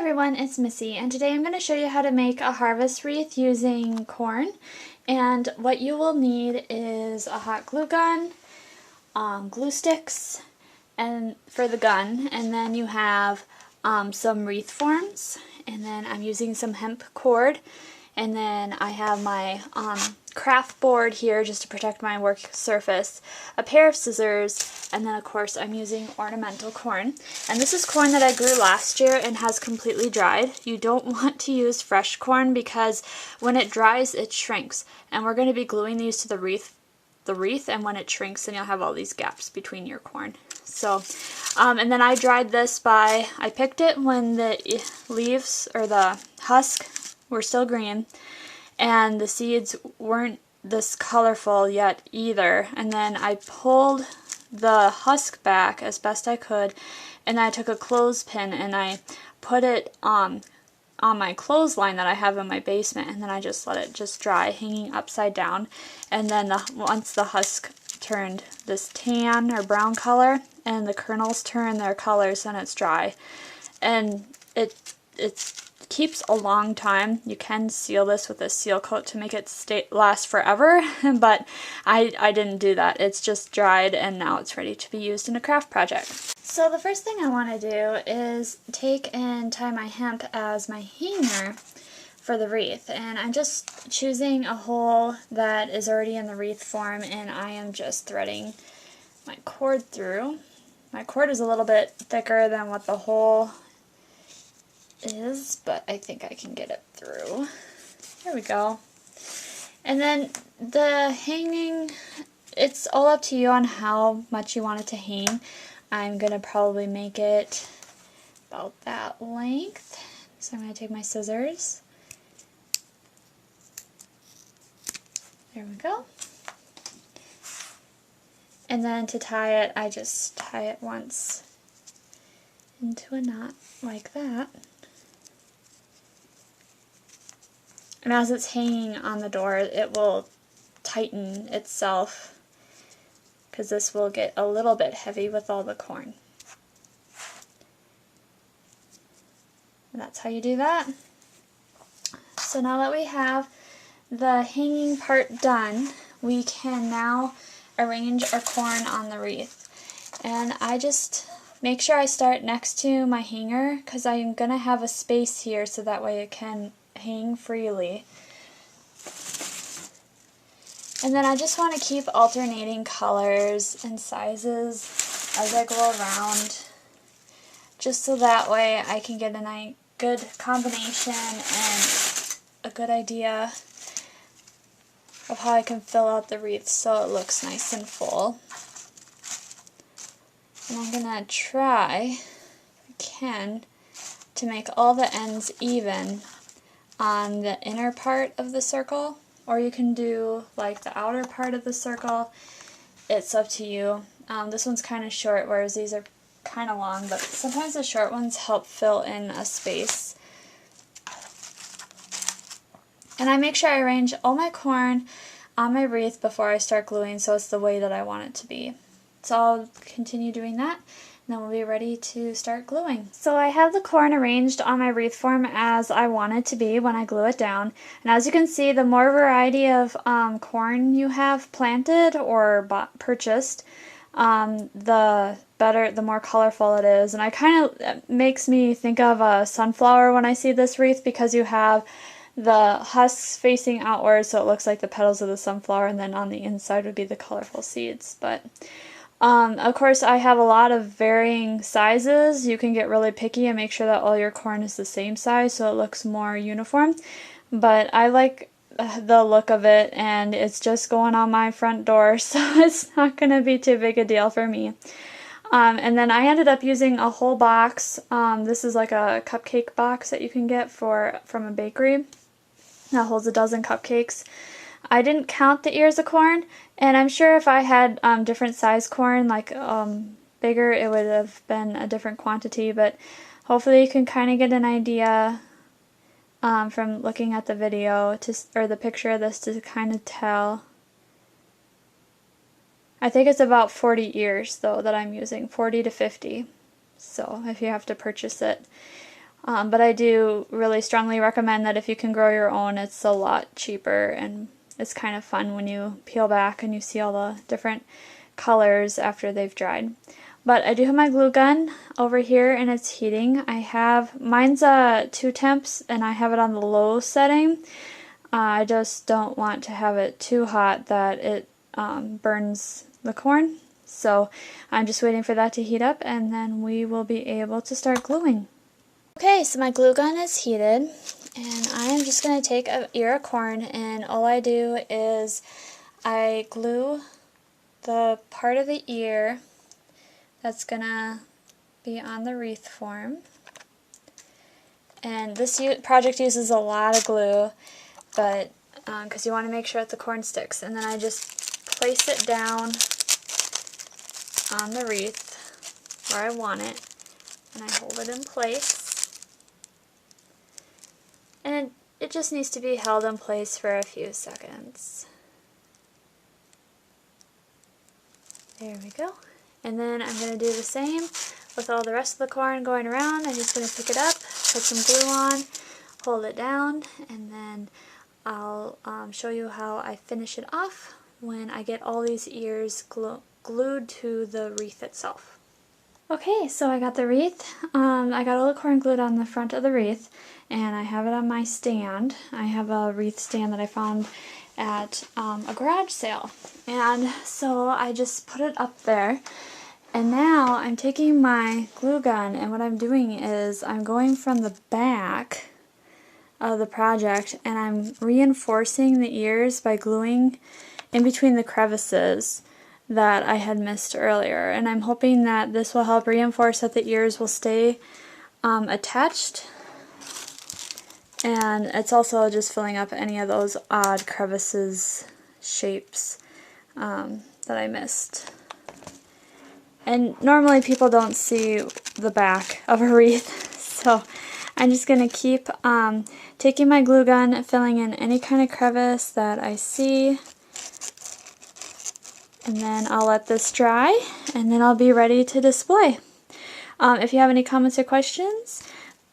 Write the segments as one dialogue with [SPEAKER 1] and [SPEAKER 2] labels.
[SPEAKER 1] everyone, it's Missy, and today I'm going to show you how to make a harvest wreath using corn. And what you will need is a hot glue gun, glue sticks and for the gun, and then you have some wreath forms, and then I'm using some hemp cord, and then I have my craft board here just to protect my work surface, a pair of scissors, and then of course I'm using ornamental corn. And this is corn that I grew last year and has completely dried. You don't want to use fresh corn because when it dries it shrinks, and we're going to be gluing these to the wreath, and when it shrinks then you'll have all these gaps between your corn. So and then I dried this I picked it when the leaves or the husk were still green and the seeds weren't this colorful yet either, and then I pulled the husk back as best I could, and I took a clothespin and I put it on my clothesline that I have in my basement, and then I just let it just dry hanging upside down. And then once the husk turned this tan or brown color and the kernels turn their colors, then it's dry, and it keeps a long time. You can seal this with a seal coat to make it last forever, but I didn't do that. It's just dried and now it's ready to be used in a craft project. So the first thing I want to do is take and tie my hemp as my hanger for the wreath, and I'm just choosing a hole that is already in the wreath form, and I am just threading my cord through. My cord is a little bit thicker than what the hole is, but I think I can get it through. There we go. And then the hanging, it's all up to you on how much you want it to hang. I'm gonna probably make it about that length. So I'm gonna take my scissors. There we go. And then to tie it, I just tie it once into a knot like that. And as it's hanging on the door, it will tighten itself because this will get a little bit heavy with all the corn. And that's how you do that. So now that we have the hanging part done, we can now arrange our corn on the wreath. And I just make sure I start next to my hanger because I'm going to have a space here so that way it can hang freely. And then I just want to keep alternating colors and sizes as I go around, just so that way I can get a good combination and a good idea of how I can fill out the wreath so it looks nice and full. And I'm going to try, if I can, to make all the ends even on the inner part of the circle, or you can do like the outer part of the circle. It's up to you. This one's kind of short, whereas these are kind of long, but sometimes the short ones help fill in a space. And I make sure I arrange all my corn on my wreath before I start gluing so it's the way that I want it to be. So I'll continue doing that, and then we'll be ready to start gluing. So I have the corn arranged on my wreath form as I want it to be when I glue it down. And as you can see, the more variety of corn you have planted or purchased, the better, the more colorful it is. And it makes me think of a sunflower when I see this wreath, because you have the husks facing outwards so it looks like the petals of the sunflower, and then on the inside would be the colorful seeds. But of course, I have a lot of varying sizes. You can get really picky and make sure that all your corn is the same size so it looks more uniform. But I like the look of it, and it's just going on my front door, so it's not going to be too big a deal for me. And then I ended up using a whole box. This is like a cupcake box that you can get from a bakery that holds a dozen cupcakes. I didn't count the ears of corn, and I'm sure if I had different size corn, like bigger, it would have been a different quantity, but hopefully you can kind of get an idea from looking at the video or the picture of this to kind of tell. I think it's about 40 ears though that I'm using, 40 to 50, so if you have to purchase it. But I do really strongly recommend that if you can grow your own, it's a lot cheaper and it's kind of fun when you peel back and you see all the different colors after they've dried. But I do have my glue gun over here and it's heating. Mine's 2 temps and I have it on the low setting. I just don't want to have it too hot that it burns the corn. So I'm just waiting for that to heat up and then we will be able to start gluing. Okay, so my glue gun is heated and I'm just going to take an ear of corn and all I do is I glue the part of the ear that's going to be on the wreath form. And this project uses a lot of glue, but because you want to make sure that the corn sticks. And then I just place it down on the wreath where I want it, and I hold it in place. And it just needs to be held in place for a few seconds. There we go. And then I'm going to do the same with all the rest of the corn going around. I'm just going to pick it up, put some glue on, hold it down, and then I'll show you how I finish it off when I get all these ears glued to the wreath itself. Okay, so I got the wreath. I got all the corn glued on the front of the wreath, and I have it on my stand. I have a wreath stand that I found at a garage sale. And so I just put it up there. And now I'm taking my glue gun and what I'm doing is I'm going from the back of the project and I'm reinforcing the ears by gluing in between the crevices that I had missed earlier. And I'm hoping that this will help reinforce that the ears will stay attached. And it's also just filling up any of those odd crevices, shapes that I missed. And normally people don't see the back of a wreath, so I'm just going to keep taking my glue gun, filling in any kind of crevice that I see, and then I'll let this dry, and then I'll be ready to display. If you have any comments or questions,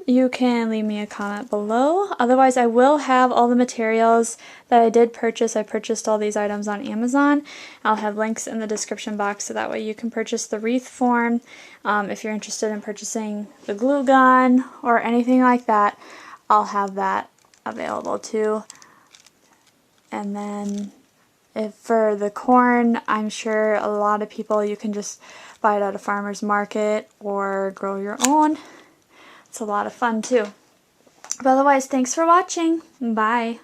[SPEAKER 1] you can leave me a comment below. Otherwise, I will have all the materials that I did purchase. I purchased all these items on Amazon. I'll have links in the description box so that way you can purchase the wreath form. If you're interested in purchasing the glue gun or anything like that, I'll have that available too. And then for the corn, I'm sure a lot of people, you can just buy it at a farmer's market or grow your own. It's a lot of fun too. But otherwise, thanks for watching. Bye.